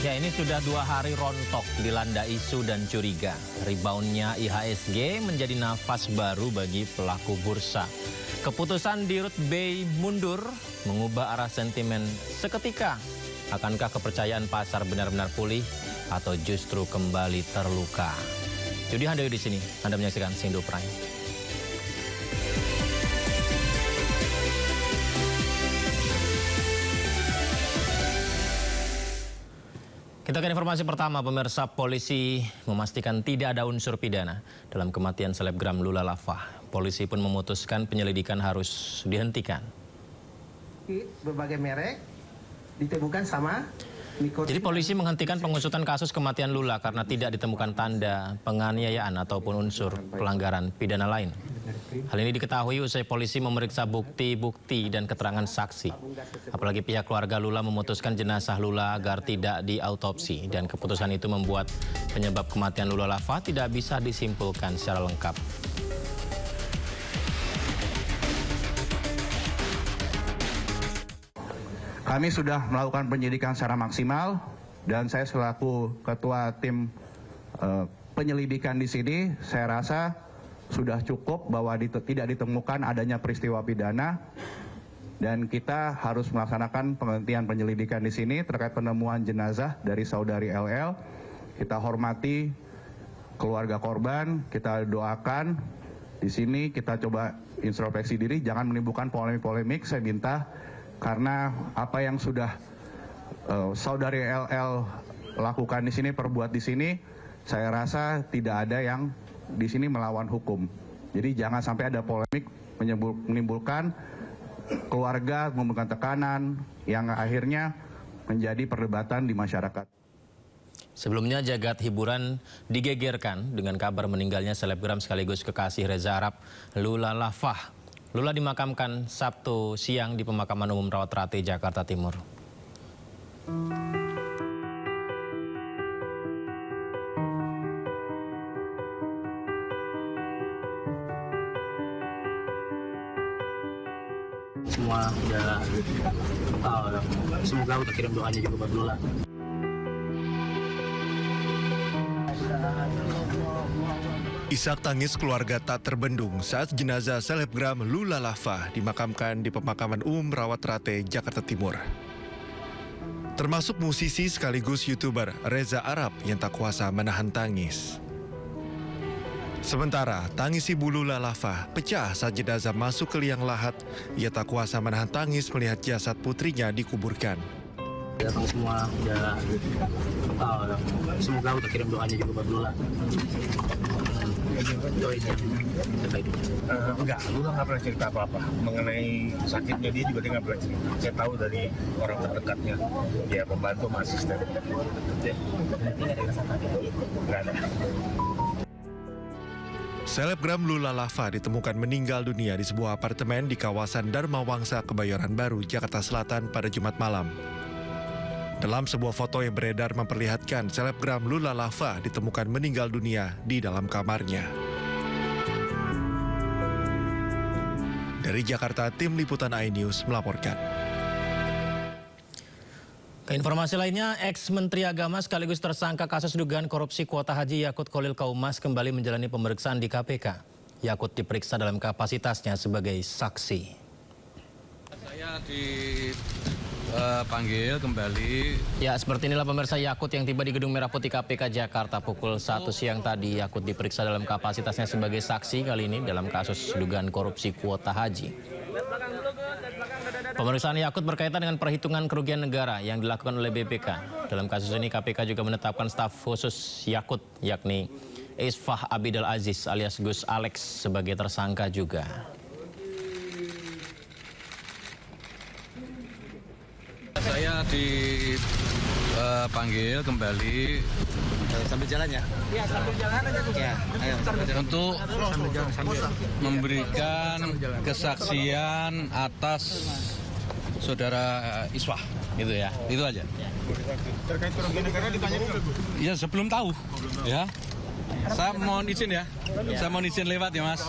Ya, ini sudah 2 hari rontok dilanda isu dan curiga. Reboundnya IHSG menjadi nafas baru bagi pelaku bursa. Keputusan Dirut BEI mundur mengubah arah sentimen seketika. Akankah kepercayaan pasar benar-benar pulih atau justru kembali terluka? Judi Handoyo di sini. Anda menyaksikan Sindo Prime. Kita ke informasi pertama, pemirsa. Polisi memastikan tidak ada unsur pidana dalam kematian selebgram Lula Lava. Polisi pun memutuskan penyelidikan harus dihentikan. Berbagai merek ditemukan sama nikotin. Jadi polisi menghentikan pengusutan kasus kematian Lula karena tidak ditemukan tanda penganiayaan ataupun unsur pelanggaran pidana lain. Hal ini diketahui usai polisi memeriksa bukti-bukti dan keterangan saksi. Apalagi pihak keluarga Lula memutuskan jenazah Lula agar tidak diautopsi, dan keputusan itu membuat penyebab kematian Lula Lava tidak bisa disimpulkan secara lengkap. Kami sudah melakukan penyidikan secara maksimal, dan saya selaku ketua tim penyelidikan di sini, saya rasa sudah cukup bahwa tidak ditemukan adanya peristiwa pidana, dan kita harus melaksanakan penghentian penyelidikan di sini terkait penemuan jenazah dari saudari LL. Kita hormati keluarga korban, kita doakan. Di sini kita coba introspeksi diri, jangan menimbulkan polemik-polemik. Saya minta, karena apa yang sudah saudari LL lakukan di sini, perbuat di sini, saya rasa tidak ada yang di sini melawan hukum. Jadi jangan sampai ada polemik menimbulkan keluarga, menimbulkan tekanan yang akhirnya menjadi perdebatan di masyarakat. Sebelumnya jagat hiburan digegerkan dengan kabar meninggalnya selebgram sekaligus kekasih Reza Arab, Lula Lava. Lula dimakamkan Sabtu siang di Pemakaman Umum Rawat Rate, Jakarta Timur. Semua udah tahu, semoga udah kirim doanya juga buat Lula. Isak tangis keluarga tak terbendung saat jenazah selebgram Lula Lava dimakamkan di Pemakaman Umum Rawat Rate, Jakarta Timur. Termasuk musisi sekaligus YouTuber Reza Arab yang tak kuasa menahan tangis. Sementara tangis ibu Lula Lava pecah saat jenazah masuk ke liang lahat. Ia tak kuasa menahan tangis melihat jasad putrinya dikuburkan. Datang semua udah tahu, semoga udah kirim doanya juga buat Lula. Doanya enggak, Lula nggak pernah cerita apa-apa mengenai sakitnya. Dia juga nggak pernah cerita. Saya tahu dari orang terdekatnya, dia membantu sama asisten. Nggak ada. Selebgram Lula Lava ditemukan meninggal dunia di sebuah apartemen di kawasan Dharma Wangsa, Kebayoran Baru, Jakarta Selatan pada Jumat malam. Dalam sebuah foto yang beredar memperlihatkan selebgram Lula Lava ditemukan meninggal dunia di dalam kamarnya. Dari Jakarta, tim liputan iNews melaporkan. Ke informasi lainnya, ex-Menteri Agama sekaligus tersangka kasus dugaan korupsi kuota haji Yakut Kholil Kaumas kembali menjalani pemeriksaan di KPK. Yakut diperiksa dalam kapasitasnya sebagai saksi. Saya dipanggil kembali. Ya, seperti inilah pemirsa Yakut yang tiba di Gedung Merah Putih KPK Jakarta pukul 1 siang tadi. Yakut diperiksa dalam kapasitasnya sebagai saksi kali ini dalam kasus dugaan korupsi kuota haji. Pemeriksaan Yakut berkaitan dengan perhitungan kerugian negara yang dilakukan oleh BPK. Dalam kasus ini KPK juga menetapkan staf khusus Yakut, yakni Isfah Abidal Aziz alias Gus Alex sebagai tersangka juga. Saya dipanggil kembali sambil jalan ya? Iya, sambil jalan aja. Ya, ayo. Untuk memberikan kesaksian atas saudara Iswah, gitu ya, itu aja. Terkait kerugian negara ditanya dulu. Ya, sebelum tahu, ya. Saya mohon izin ya, saya mohon izin lewat ya Mas.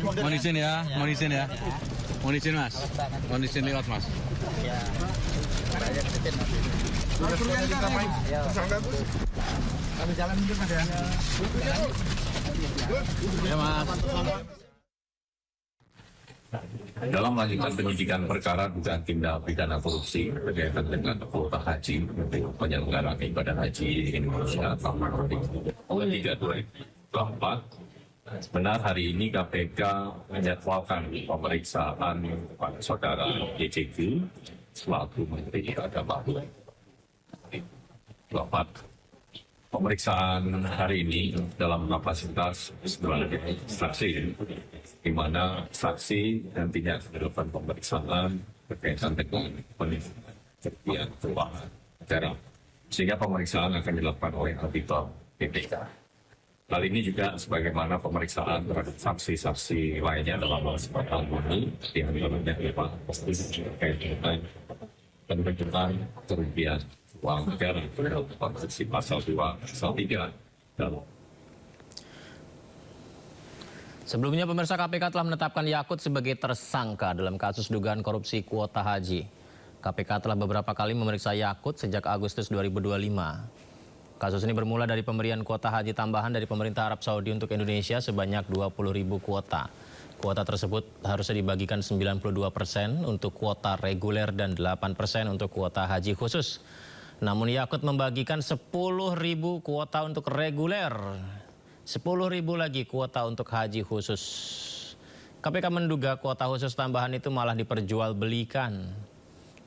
Mohon izin ya, mohon izin ya. Mohon izin mas. Mohon izin lewat mas. Ya mas. Dalam melanjutkan penyidikan perkara dugaan tindak pidana korupsi berkaitan dengan kuota haji untuk penyelenggaraan ibadah haji di Indonesia tahun 2023-2024, benar hari ini KPK menjadwalkan pemeriksaan kepada saudara YJG selaku Menteri Agama. Pemeriksaan hari ini dalam kapasitas sebagai saksi, di mana saksi nantinya akan dilakukan pemeriksaan berkaitan dengan penelitian keuangan negara, sehingga pemeriksaan akan dilakukan oleh auditor BPK. Hal ini juga sebagaimana pemeriksaan terhadap saksi-saksi lainnya dalam kesempatan ini, di antaranya terkait dengan penentuan kerugian uang negara dalam konstruksi pasal 2, pasal 3 dalam. Sebelumnya pemirsa, KPK telah menetapkan Yakut sebagai tersangka dalam kasus dugaan korupsi kuota haji. KPK telah beberapa kali memeriksa Yakut sejak Agustus 2025. Kasus ini bermula dari pemberian kuota haji tambahan dari pemerintah Arab Saudi untuk Indonesia sebanyak 20.000 kuota. Kuota tersebut harusnya dibagikan 92% untuk kuota reguler dan 8% untuk kuota haji khusus. Namun Yakut membagikan 10.000 kuota untuk reguler, 10.000 lagi kuota untuk haji khusus. KPK menduga kuota khusus tambahan itu malah diperjualbelikan.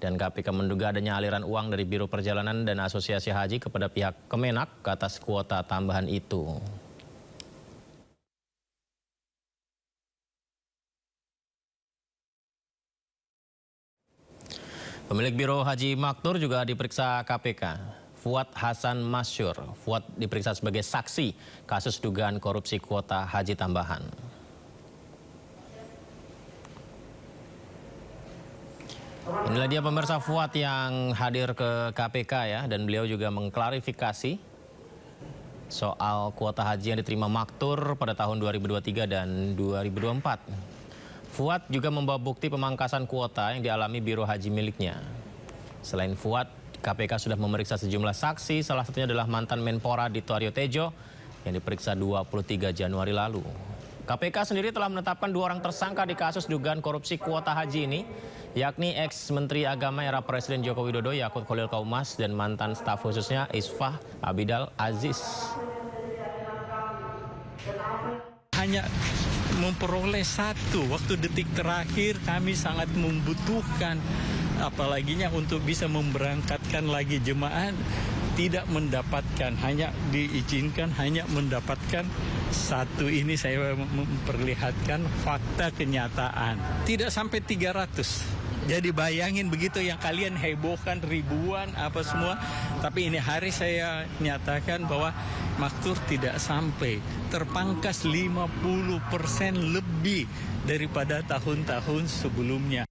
Dan KPK menduga adanya aliran uang dari Biro Perjalanan dan Asosiasi Haji kepada pihak Kemenak atas kuota tambahan itu. Pemilik Biro Haji Maktur juga diperiksa KPK. Fuad Hasan Masyur. Fuad diperiksa sebagai saksi kasus dugaan korupsi kuota haji tambahan. Inilah dia pemirsa Fuad yang hadir ke KPK ya, dan beliau juga mengklarifikasi soal kuota haji yang diterima Maktur pada tahun 2023 dan 2024. Fuad juga membawa bukti pemangkasan kuota yang dialami Biro Haji miliknya. Selain Fuad, KPK sudah memeriksa sejumlah saksi, salah satunya adalah mantan Menpora Dito Aryo Tejo yang diperiksa 23 Januari lalu. KPK sendiri telah menetapkan 2 orang tersangka di kasus dugaan korupsi kuota haji ini, yakni ex-Menteri Agama era Presiden Joko Widodo Yakut Khalil Qaumas dan mantan staf khususnya Isfah Abidal Aziz. Hanya memperoleh 1 waktu detik terakhir, kami sangat membutuhkan, apalaginya untuk bisa memberangkatkan lagi jemaah, tidak mendapatkan, hanya diizinkan, hanya mendapatkan 1. Ini saya memperlihatkan fakta kenyataan, tidak sampai 300. Jadi bayangin begitu yang kalian hebohkan ribuan apa semua, tapi ini hari saya nyatakan bahwa Maktur tidak sampai, terpangkas 50% lebih daripada tahun-tahun sebelumnya.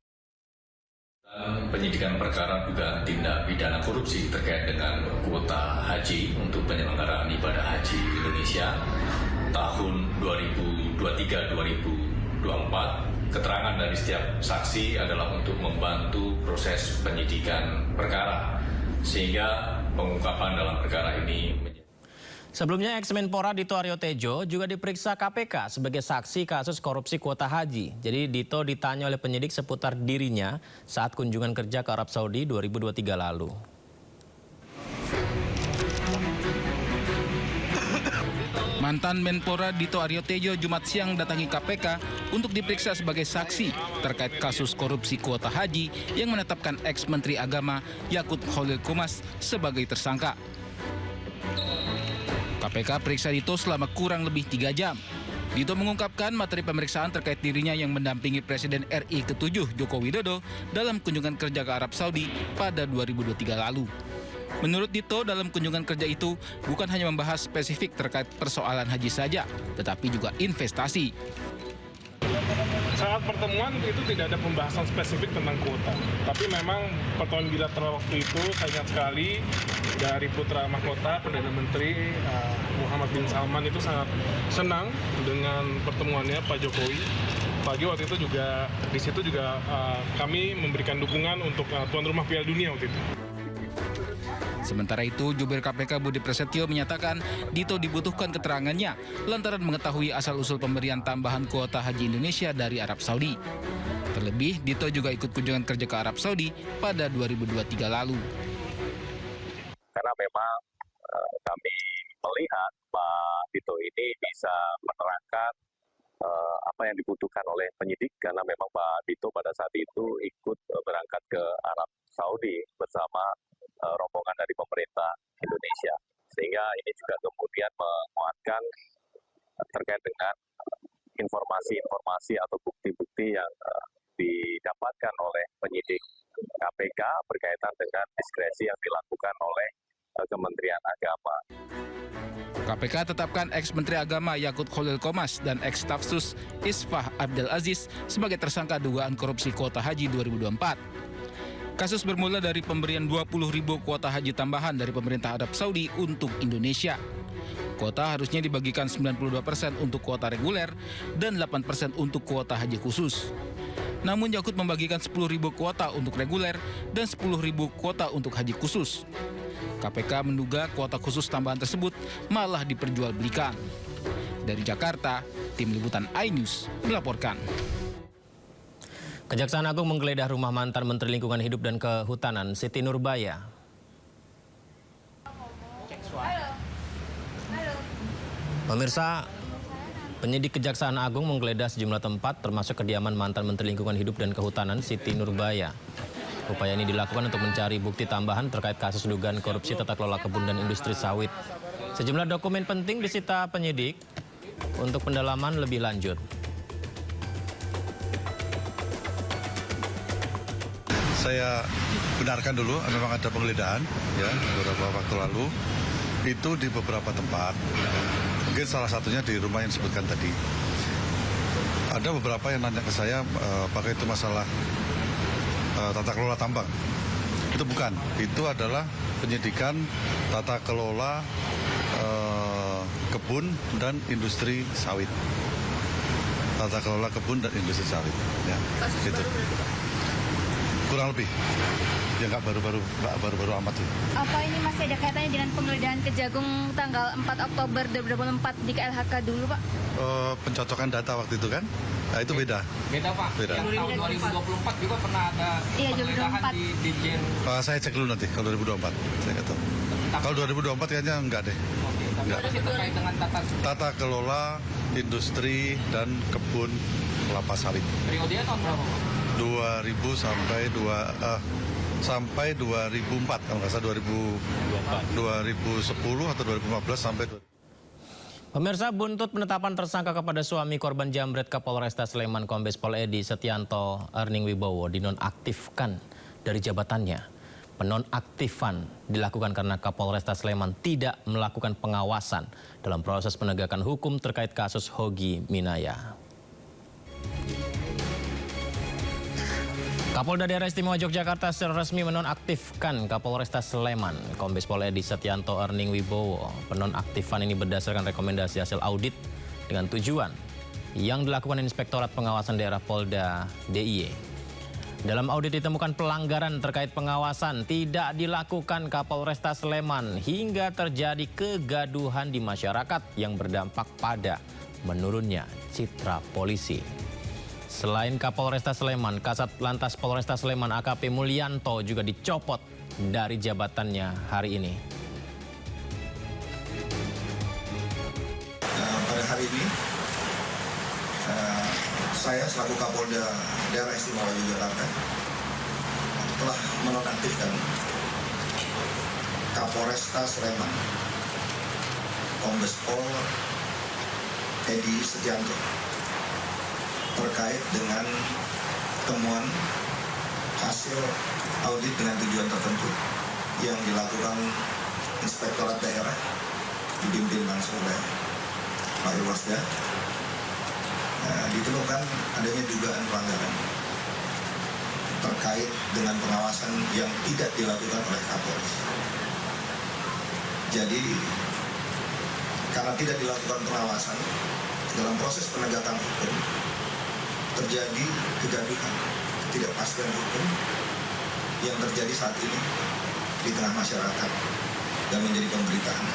Penyidikan perkara dugaan tindak pidana korupsi terkait dengan kuota haji untuk penyelenggaraan ibadah haji Indonesia tahun 2023-2024. Keterangan dari setiap saksi adalah untuk membantu proses penyidikan perkara, sehingga pengungkapan dalam perkara ini. Sebelumnya ex-Menpora Dito Aryo Tejo juga diperiksa KPK sebagai saksi kasus korupsi kuota haji. Jadi Dito ditanya oleh penyidik seputar dirinya saat kunjungan kerja ke Arab Saudi 2023 lalu. Mantan Menpora Dito Aryo Tejo Jumat siang datangi KPK untuk diperiksa sebagai saksi terkait kasus korupsi kuota haji yang menetapkan ex-Menteri Agama Yakut Khalil Qaumas sebagai tersangka. KPK periksa Dito selama kurang lebih 3 jam. Dito mengungkapkan materi pemeriksaan terkait dirinya yang mendampingi Presiden RI ke-7 Joko Widodo dalam kunjungan kerja ke Arab Saudi pada 2023 lalu. Menurut Dito, dalam kunjungan kerja itu bukan hanya membahas spesifik terkait persoalan haji saja, tetapi juga investasi. Saat pertemuan itu tidak ada pembahasan spesifik tentang kuota. Tapi memang pertemuan bilateral waktu itu saya ingat sekali dari Putra Mahkota, Perdana Menteri Muhammad bin Salman itu sangat senang dengan pertemuannya Pak Jokowi. Apalagi waktu itu juga di situ juga kami memberikan dukungan untuk tuan rumah Piala Dunia waktu itu. Sementara itu, Jubir KPK Budi Prasetyo menyatakan Dito dibutuhkan keterangannya lantaran mengetahui asal-usul pemberian tambahan kuota haji Indonesia dari Arab Saudi. Terlebih, Dito juga ikut kunjungan kerja ke Arab Saudi pada 2023 lalu. Karena memang kami melihat Pak Dito ini bisa menerangkan apa yang dibutuhkan oleh penyidik, karena memang Pak Dito pada saat itu ikut berangkat ke Arab Saudi bersama rombongan dari pemerintah Indonesia, sehingga ini juga kemudian menguatkan terkait dengan informasi-informasi atau bukti-bukti yang didapatkan oleh penyidik KPK berkaitan dengan diskresi yang dilakukan oleh Kementerian Agama. KPK tetapkan ex-Menteri Agama Yakut Khalil Qomas dan ex-Staf Sus Isfah Abdel Aziz sebagai tersangka dugaan korupsi kuota haji 2024. Kasus bermula dari pemberian 20.000 kuota haji tambahan dari pemerintah Arab Saudi untuk Indonesia. Kuota harusnya dibagikan 92% untuk kuota reguler dan 8% untuk kuota haji khusus. Namun Yakut membagikan 10.000 kuota untuk reguler dan 10.000 kuota untuk haji khusus. KPK menduga kuota khusus tambahan tersebut malah diperjualbelikan. Dari Jakarta, Tim Liputan iNews melaporkan. Kejaksaan Agung menggeledah rumah mantan Menteri Lingkungan Hidup dan Kehutanan Siti Nurbaya. Pemirsa, penyidik Kejaksaan Agung menggeledah sejumlah tempat termasuk kediaman mantan Menteri Lingkungan Hidup dan Kehutanan Siti Nurbaya. Upaya ini dilakukan untuk mencari bukti tambahan terkait kasus dugaan korupsi tata kelola kebun dan industri sawit. Sejumlah dokumen penting disita penyidik untuk pendalaman lebih lanjut. Saya benarkan dulu, memang ada penggeledahan ya beberapa waktu lalu itu di beberapa tempat. Mungkin salah satunya di rumah yang disebutkan tadi. Ada beberapa yang nanya ke saya apakah itu masalah tata kelola tambang. Itu bukan, itu adalah penyidikan tata kelola kebun dan industri sawit. Tata kelola kebun dan industri sawit. Ya, gitu. Kurang lebih, ya nggak baru-baru amat sih. Apa ini masih ada kaitannya dengan penggeledahan Kejagung tanggal 4 Oktober 2024 di KLHK dulu, Pak? Pencocokan data waktu itu kan? Nah, itu beda. Beda, Pak. Beda. Yang tahun 2024 juga pernah ada penggeledahan di Ditjen. Saya cek dulu nanti kalau 2024. Saya nggak tahu. Kalau 2024 kayaknya enggak deh. Enggak. Terkait dengan tata kelola industri dan kebun kelapa sawit. Periodenya tahun berapa, Pak? 2000 sampai 2004 kalau nggak salah 2010 atau 2015 sampai. Pemirsa, buntut penetapan tersangka kepada suami korban jambret Kapolresta Sleman Kombes Pol Edi Setianto Erning Wibowo dinonaktifkan dari jabatannya. Penonaktifan dilakukan karena Kapolresta Sleman tidak melakukan pengawasan dalam proses penegakan hukum terkait kasus Hogi Minaya. Kapolda Daerah Istimewa Yogyakarta secara resmi menonaktifkan Kapolresta Sleman Kombes Pol Edi Setianto Erning Wibowo. Penonaktifan ini berdasarkan rekomendasi hasil audit dengan tujuan yang dilakukan Inspektorat Pengawasan Daerah Polda DIY. Dalam audit ditemukan pelanggaran terkait pengawasan tidak dilakukan Kapolresta Sleman hingga terjadi kegaduhan di masyarakat yang berdampak pada menurunnya citra polisi. Selain Kapolresta Sleman, Kasat Lantas Polresta Sleman AKP Mulyanto juga dicopot dari jabatannya hari ini. Pada hari ini, saya selaku Kapolda Daerah Istimewa Yogyakarta telah menonaktifkan Kapolresta Sleman Kombes Pol Edi Setianto terkait dengan temuan hasil audit dengan tujuan tertentu yang dilakukan Inspektorat Daerah dipimpin langsung oleh Pak Irwasda. Ditemukan adanya dugaan pelanggaran terkait dengan pengawasan yang tidak dilakukan oleh Kapolres. Jadi karena tidak dilakukan pengawasan dalam proses penegakan hukum, terjadi kegaduhan, ketidakpastian hukum yang terjadi saat ini di tengah masyarakat dan menjadi pemberitaan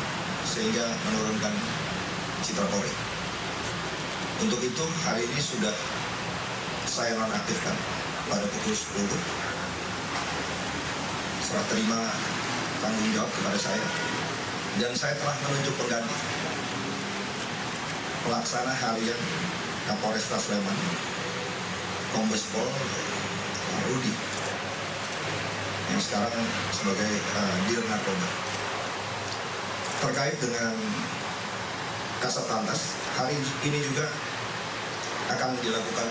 sehingga menurunkan citra Polri. Untuk itu hari ini sudah saya nonaktifkan pada pukul 10. Serah terima tanggung jawab kepada saya dan saya telah menunjuk pengganti pelaksana harian Kapolresta Sleman, Kombes Pol Rudi, yang sekarang sebagai Dir Narkoba. Terkait dengan Kasat Lantas, hari ini juga akan dilakukan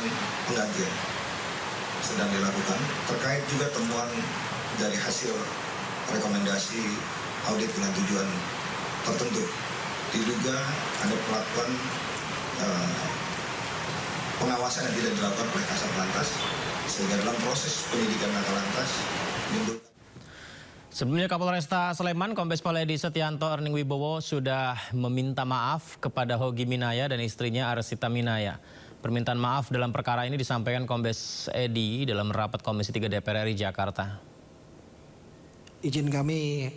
penggantian, sedang dilakukan terkait juga temuan dari hasil rekomendasi audit dengan tujuan tertentu. Diduga ada pelakuan pengawasan yang tidak dilakukan oleh Kasat Lantas, sehingga dalam proses penyidikan Laka Lantas menimbulkan. Sebelumnya Kapolresta Sleman, Kombes Pol Edi Setianto Erning Wibowo sudah meminta maaf kepada Hogi Minaya dan istrinya Arsita Minaya. Permintaan maaf dalam perkara ini disampaikan Kombes Edi dalam rapat Komisi 3 DPR RI Jakarta. Izin kami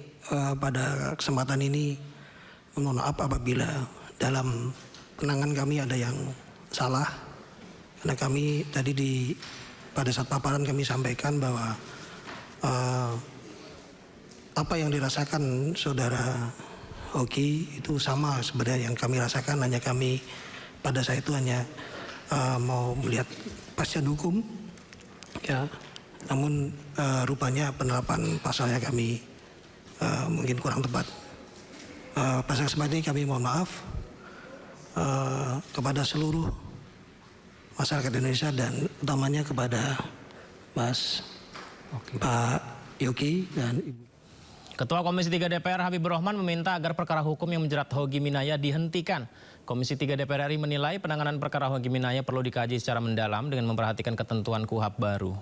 pada kesempatan ini mohon maaf apabila dalam penanganan kami ada yang salah. Karena kami tadi pada saat paparan kami sampaikan bahwa apa yang dirasakan saudara Hoki itu sama sebenarnya yang kami rasakan, hanya kami pada saat itu hanya mau melihat kepastian hukum, ya. Namun rupanya penerapan pasalnya kami mungkin kurang tepat. Pada kesempatan ini kami mohon maaf kepada seluruh masyarakat Indonesia dan utamanya kepada Pak Yogi dan Ibu. Ketua Komisi 3 DPR Habibur Rahman meminta agar perkara hukum yang menjerat Hogi Minaya dihentikan. Komisi 3 DPR RI menilai penanganan perkara Hogi Minaya perlu dikaji secara mendalam dengan memperhatikan ketentuan KUHP baru.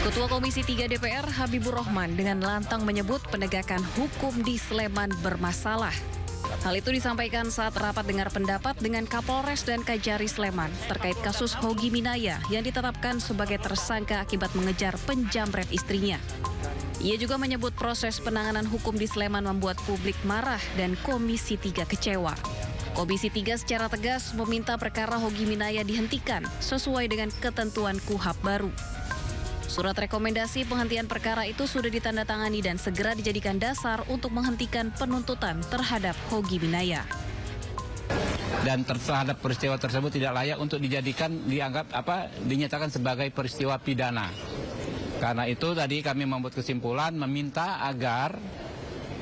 Ketua Komisi 3 DPR Habibur Rahman dengan lantang menyebut penegakan hukum di Sleman bermasalah. Hal itu disampaikan saat rapat dengar pendapat dengan Kapolres dan Kajari Sleman terkait kasus Hogi Minaya yang ditetapkan sebagai tersangka akibat mengejar penjamret istrinya. Ia juga menyebut proses penanganan hukum di Sleman membuat publik marah dan Komisi 3 kecewa. Komisi 3 secara tegas meminta perkara Hogi Minaya dihentikan sesuai dengan ketentuan KUHP baru. Surat rekomendasi penghentian perkara itu sudah ditandatangani dan segera dijadikan dasar untuk menghentikan penuntutan terhadap Hogi Minaya. Dan terhadap peristiwa tersebut tidak layak untuk dinyatakan sebagai peristiwa pidana. Karena itu tadi kami membuat kesimpulan meminta agar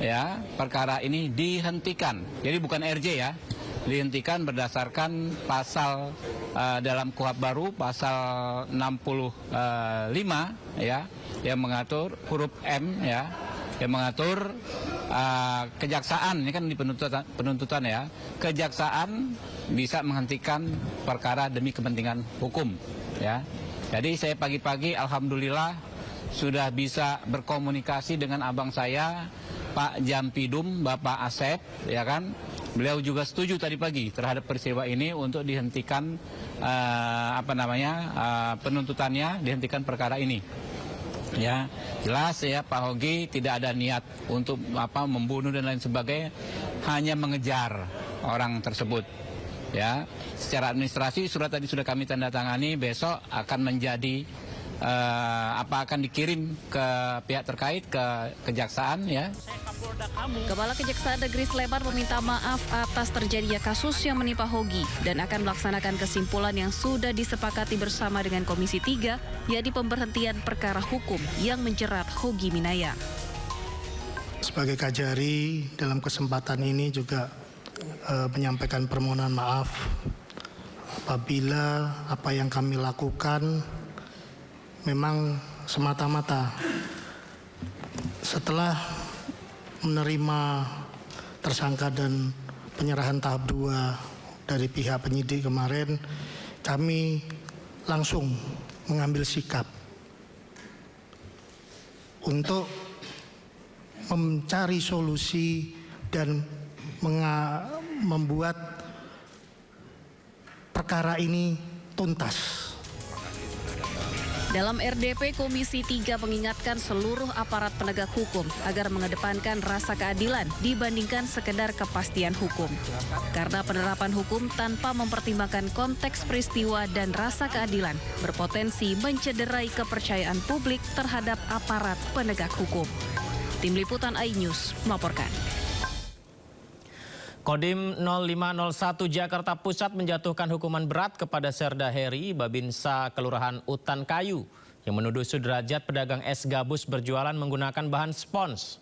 ya perkara ini dihentikan. Jadi bukan RJ ya. Dihentikan berdasarkan pasal dalam KUHP baru pasal 65 ya yang mengatur huruf M ya yang mengatur kejaksaan, ini kan di penuntutan ya, kejaksaan bisa menghentikan perkara demi kepentingan hukum ya. Jadi saya pagi-pagi alhamdulillah sudah bisa berkomunikasi dengan abang saya Pak Jampidum, Bapak Asep ya kan. Beliau juga setuju tadi pagi terhadap peristiwa ini untuk dihentikan penuntutannya, dihentikan perkara ini. Ya, jelas ya Pak Hogi tidak ada niat untuk membunuh dan lain sebagainya, hanya mengejar orang tersebut. Ya, secara administrasi surat tadi sudah kami tanda tangani, besok akan menjadi akan dikirim ke pihak terkait, ke kejaksaan ya. Kepala Kejaksaan Negeri Sleman meminta maaf atas terjadinya kasus yang menimpa Hogi dan akan melaksanakan kesimpulan yang sudah disepakati bersama dengan Komisi 3, yaitu pemberhentian perkara hukum yang menjerat Hogi Minaya. Sebagai Kajari dalam kesempatan ini juga menyampaikan permohonan maaf apabila apa yang kami lakukan memang semata-mata setelah menerima tersangka dan penyerahan tahap 2 dari pihak penyidik kemarin, kami langsung mengambil sikap untuk mencari solusi dan membuat perkara ini tuntas. Dalam RDP, Komisi 3 mengingatkan seluruh aparat penegak hukum agar mengedepankan rasa keadilan dibandingkan sekedar kepastian hukum. Karena penerapan hukum tanpa mempertimbangkan konteks peristiwa dan rasa keadilan berpotensi mencederai kepercayaan publik terhadap aparat penegak hukum. Tim Liputan iNews melaporkan. Kodim 0501 Jakarta Pusat menjatuhkan hukuman berat kepada Serda Heri, Babinsa Kelurahan Utan Kayu, yang menuduh Sudrajat pedagang es gabus berjualan menggunakan bahan spons.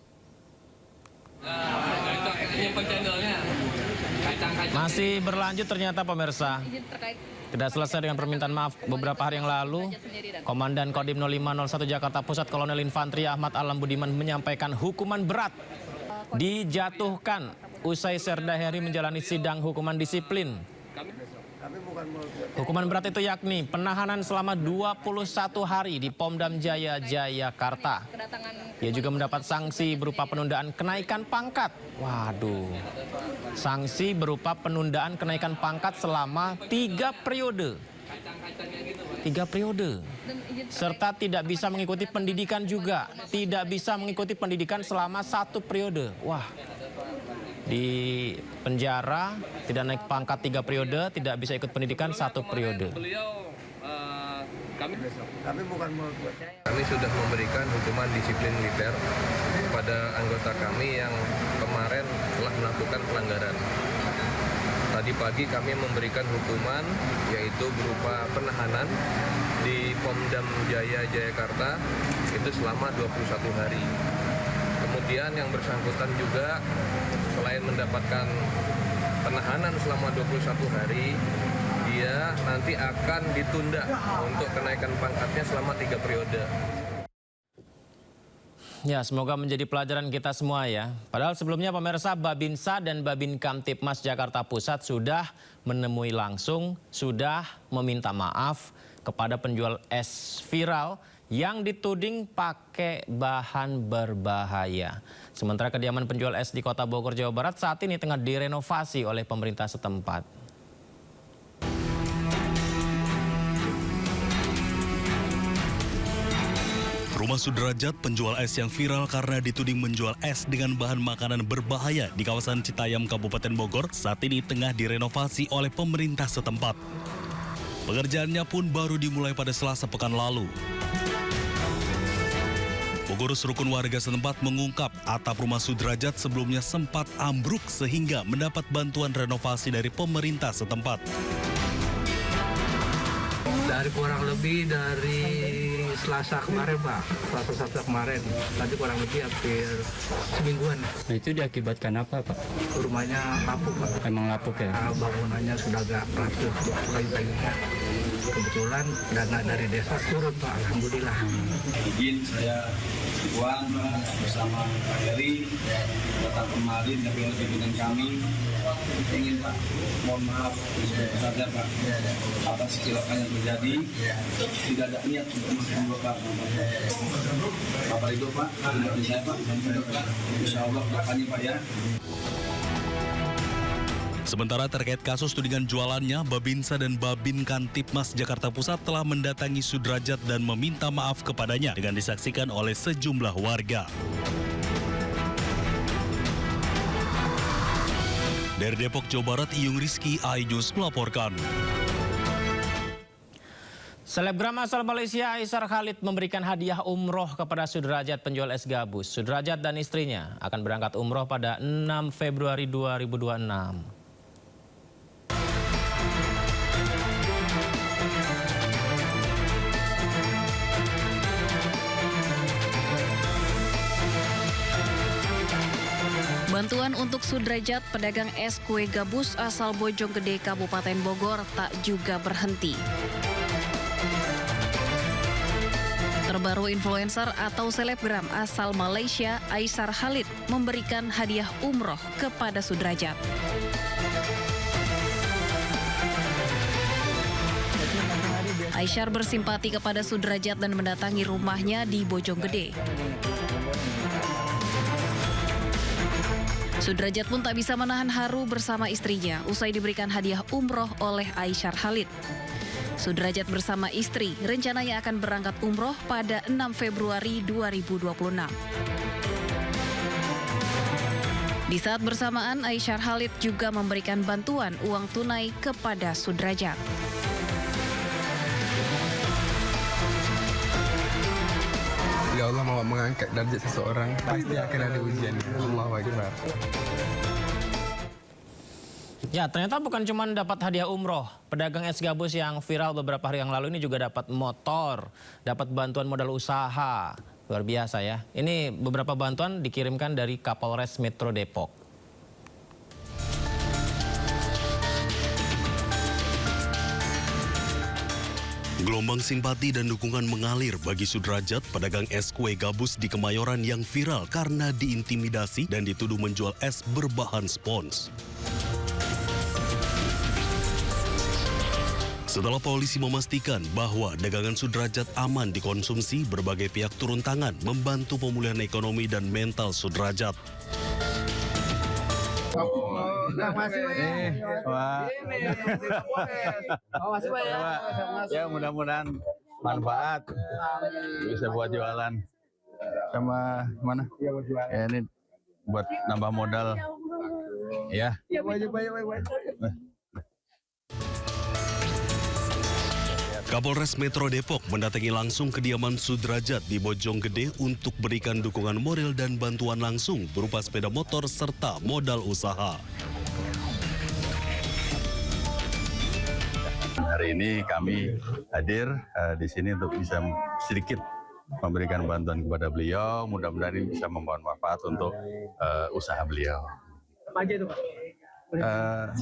Masih berlanjut ternyata pemirsa. Tidak selesai dengan permintaan maaf beberapa hari yang lalu, Komandan Kodim 0501 Jakarta Pusat Kolonel Infantri Ahmad Alam Budiman menyampaikan hukuman berat dijatuhkan usai Serda Heri menjalani sidang hukuman disiplin. Hukuman berat itu yakni penahanan selama 21 hari di Pomdam Jaya, Jayakarta. Ia juga mendapat sanksi berupa penundaan kenaikan pangkat. Waduh, sanksi berupa penundaan kenaikan pangkat selama 3 periode. 3 periode. Serta tidak bisa mengikuti pendidikan juga. Tidak bisa mengikuti pendidikan selama 1 periode. Wah. Di penjara, tidak naik pangkat 3 periode, tidak bisa ikut pendidikan 1 periode. Kami sudah memberikan hukuman disiplin militer kepada anggota kami yang kemarin telah melakukan pelanggaran. Tadi pagi kami memberikan hukuman yaitu berupa penahanan di Pomdam Jaya, Jayakarta itu selama 21 hari. Kemudian yang bersangkutan juga selain mendapatkan penahanan selama 21 hari, dia nanti akan ditunda untuk kenaikan pangkatnya selama 3 periode. Ya, semoga menjadi pelajaran kita semua ya. Padahal sebelumnya pemirsa, Babinsa dan Babin Kamtipmas Jakarta Pusat sudah menemui langsung, sudah meminta maaf kepada penjual es viral yang dituding pakai bahan berbahaya. Sementara kediaman penjual es di Kota Bogor, Jawa Barat saat ini tengah direnovasi oleh pemerintah setempat. Rumah Sudrajat, penjual es yang viral karena dituding menjual es dengan bahan makanan berbahaya di kawasan Citayam, Kabupaten Bogor, saat ini tengah direnovasi oleh pemerintah setempat. Pengerjaannya pun baru dimulai pada Selasa pekan lalu. Pengurus rukun warga setempat mengungkap atap rumah Sudrajat sebelumnya sempat ambruk sehingga mendapat bantuan renovasi dari pemerintah setempat. Dari kurang lebih dari Selasa kemarin Pak, Selasa kemarin, tadi kurang lebih hampir semingguan. Nah itu diakibatkan apa Pak? Rumahnya lapuk Pak. Emang lapuk ya? Bangunannya sudah agak rapuh, kayu-kayunya. Kebetulan dana dari desa turun Pak, Alhamdulillah. Izin saya Iwan bersama Pak Heri datang kemarin dari pimpinan kami ingin Pak, mohon maaf saja Pak atas kecelakaan yang terjadi, tidak ada niat untuk menghambur Pak. Bapak itu Pak, tidak bisa Pak, insya Allah doanya Pak ya. Sementara terkait kasus tudingan jualannya, Babinsa dan Babin Kamtipmas Jakarta Pusat telah mendatangi Sudrajat dan meminta maaf kepadanya dengan disaksikan oleh sejumlah warga. Dari Depok, Jawa Barat, Iyung Rizky, iNews melaporkan. Selebgram asal Malaysia Aisar Khalid memberikan hadiah umroh kepada Sudrajat penjual es gabus. Sudrajat dan istrinya akan berangkat umroh pada 6 Februari 2026. Bantuan untuk Sudrajat, pedagang es kue gabus asal Bojonggede, Kabupaten Bogor, tak juga berhenti. Terbaru influencer atau selebgram asal Malaysia, Aisar Khalid, memberikan hadiah umroh kepada Sudrajat. Aisyar bersimpati kepada Sudrajat dan mendatangi rumahnya di Bojonggede. Sudrajat pun tak bisa menahan haru bersama istrinya usai diberikan hadiah umroh oleh Aisyar Khalid. Sudrajat bersama istri rencananya akan berangkat umroh pada 6 Februari 2026. Di saat bersamaan, Aisyar Khalid juga memberikan bantuan uang tunai kepada Sudrajat. Ya Allah mau mengangkat derajat seseorang, pasti akan ada ujian. Allahu Akbar. Ya, ternyata bukan cuma dapat hadiah umroh. Pedagang es gabus yang viral beberapa hari yang lalu ini juga dapat motor, dapat bantuan modal usaha. Luar biasa ya. Ini beberapa bantuan dikirimkan dari Kapolres Metro Depok. Gelombang simpati dan dukungan mengalir bagi Sudrajat, pedagang es kue gabus di Kemayoran yang viral karena diintimidasi dan dituduh menjual es berbahan spons. Setelah polisi memastikan bahwa dagangan Sudrajat aman dikonsumsi, berbagai pihak turun tangan membantu pemulihan ekonomi dan mental Sudrajat. Ya mudah-mudahan manfaat bisa buat jualan sama mana ya, ini buat nambah modal ya. Kapolres Metro Depok mendatangi langsung kediaman Sudrajat di Bojonggede untuk berikan dukungan moral dan bantuan langsung berupa sepeda motor serta modal usaha. Hari ini kami hadir di sini untuk bisa sedikit memberikan bantuan kepada beliau. Mudah-mudahan ini bisa membawa manfaat untuk usaha beliau. Apa aja itu, Pak?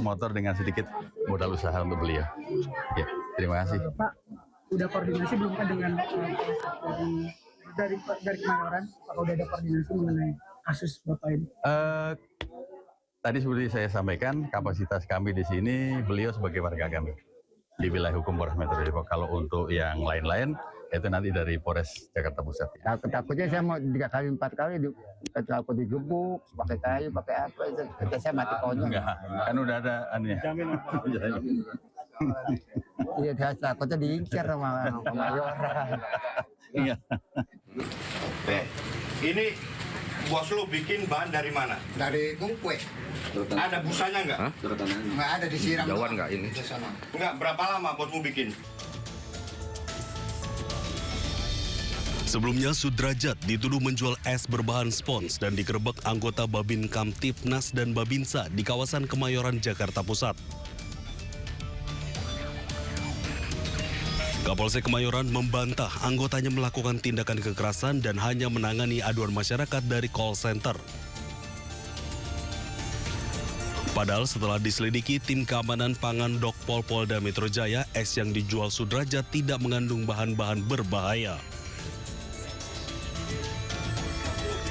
Motor dengan sedikit modal usaha untuk beliau. Ya, terima kasih. Pak, udah koordinasi belum kan dengan dari Kemayoran? Apakah udah ada koordinasi mengenai kasus Bapak ini? Tadi seperti saya sampaikan, kapasitas kami di sini, beliau sebagai warga kami di wilayah hukum Polres Metro Depok. Kalau untuk yang lain-lain, itu nanti dari Polres Jakarta Pusat. Takutnya saya mau 3 kali 4 kali aku digebuk, pakai kayu, pakai apa, itu saya mati konyol. Enggak, kan udah ada aneh. Iya, takutnya diincar sama Kemayoran. Iya. Ini bos lu bikin bahan dari mana? Dari kue. Ada busanya nggak? Nggak ada, disiram. Jauhan nggak ini? Nggak, berapa lama bosmu bikin? Sebelumnya Sudrajat dituduh menjual es berbahan spons dan digerebek anggota Babin Kamtipnas dan Babinsa di kawasan Kemayoran, Jakarta Pusat. Kapolsek Kemayoran membantah anggotanya melakukan tindakan kekerasan dan hanya menangani aduan masyarakat dari call center. Padahal setelah diselidiki tim keamanan pangan Dokpol Polda Metro Jaya, es yang dijual Sudrajat tidak mengandung bahan-bahan berbahaya.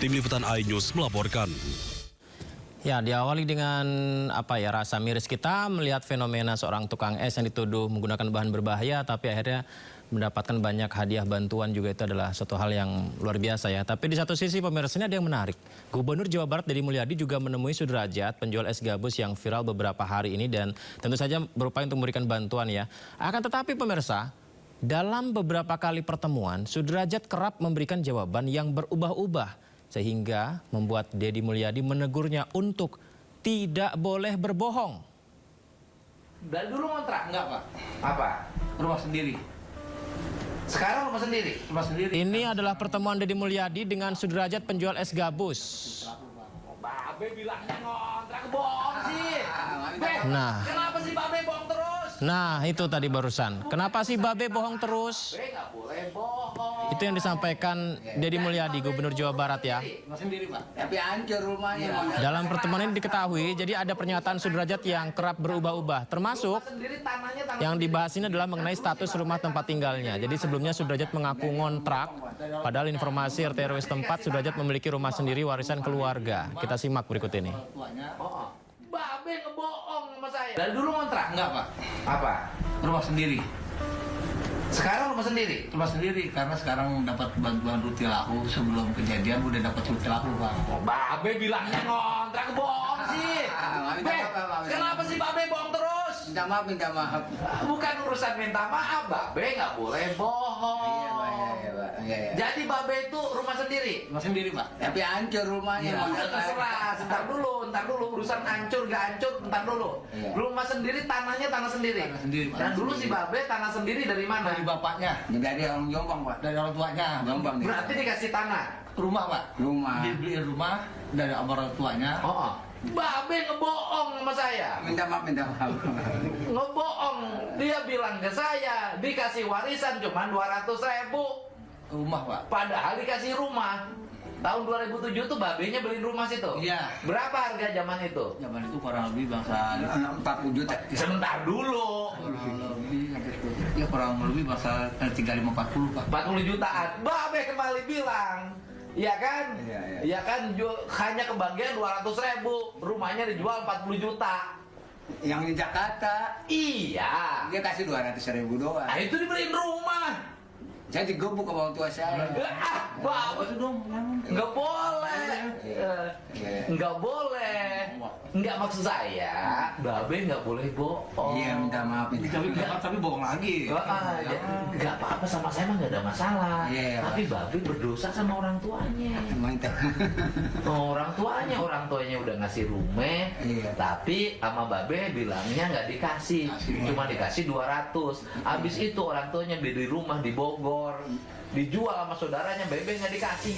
Tim Liputan iNews melaporkan. Ya, diawali dengan rasa miris kita melihat fenomena seorang tukang es yang dituduh menggunakan bahan berbahaya, tapi akhirnya mendapatkan banyak hadiah bantuan juga. Itu adalah suatu hal yang luar biasa ya. Tapi di satu sisi pemirsa, ini ada yang menarik. Gubernur Jawa Barat Deddy Mulyadi juga menemui Sudrajat, penjual es gabus yang viral beberapa hari ini, dan tentu saja berupaya untuk memberikan bantuan ya. Akan tetapi pemirsa, dalam beberapa kali pertemuan, Sudrajat kerap memberikan jawaban yang berubah-ubah, sehingga membuat Deddy Mulyadi menegurnya untuk tidak boleh berbohong. Dari dulu ngontrak enggak, Pak? Apa? Rumah sendiri. Sekarang rumah sendiri. Rumah sendiri. Ini adalah pertemuan Deddy Mulyadi dengan Sudrajat, penjual es gabus. Babe bilangnya ngontrak, bohong sih. Nah. Kenapa sih Babe bohong terus? Nah, itu tadi barusan. Kenapa sih Babe bohong terus? Nggak boleh bohong. Itu yang disampaikan Deddy Mulyadi, Gubernur Jawa Barat ya. Rumah sendiri, Pak. Tapi hancur rumahnya. Dalam pertemuan ini diketahui, jadi ada pernyataan Sudrajat yang kerap berubah-ubah. Termasuk yang dibahas ini adalah mengenai status rumah tempat tinggalnya. Jadi sebelumnya Sudrajat mengaku ngontrak, padahal informasi RT RW setempat Sudrajat memiliki rumah sendiri warisan keluarga. Kita simak berikut ini. Babe ngebohong sama saya. Dari dulu ngontrak enggak, Pak? Apa? Rumah sendiri. Sekarang rumah sendiri? Rumah sendiri, karena sekarang dapat bantuan Rutilahu. Sebelum kejadian udah dapat Rutilahu, Pak. Oh, Babe bilangnya ngontrak, bohong sih. Kenapa sih Babe bohong terus? Minta maaf. Bukan urusan minta maaf, Babe nggak boleh bohong. Iya. Jadi Babe itu rumah sendiri? Rumah sendiri, Pak. Tapi hancur rumahnya. Udah terserah, ntar dulu urusan hancur gak hancur, ntar dulu. Rumah sendiri, tanahnya tanah sendiri. Pak. Dan dulu si Babe tanah sendiri dari mana? Dari bapaknya. Dari orang Jombang, Pak. Dari orang tuanya. Jombang. Berarti dikasih tanah? Rumah, Pak. Rumah. Dibeliin rumah dari orang tuanya. Babe ngebohong sama saya. Minta maaf. Ngebohong. Dia bilang ke saya dikasih warisan cuma 200.000 rumah, Pak. Padahal dikasih rumah. Tahun 2007 tuh babenya beliin rumah situ. Iya. Berapa harga zaman itu? Zaman itu kurang lebih bangsa 40 juta. Sebentar dulu. Kurang lebih bangsa 35-40, Pak. 40 jutaan. Babe kembali bilang, iya kan? Iya kan, hanya kebagian 200.000. Rumahnya dijual 40 juta. Yang di Jakarta. Iya. Dia kasih 200.000 doang. Nah itu dibeliin rumah. Saya digebuk sama orang tua saya. Bapak nggak boleh. Nggak boleh. Nggak maksud saya, Babe nggak boleh bohong. Iya, minta maaf. Tapi bohong lagi. Nggak apa-apa, sama saya mah nggak ada masalah. Tapi Babe berdosa sama orang tuanya. Orang tuanya udah ngasih rumah, tapi sama Babe bilangnya nggak dikasih, cuma dikasih 200. Habis itu orang tuanya beli rumah di Bogor, dijual sama saudaranya, Babe nggak dikasih.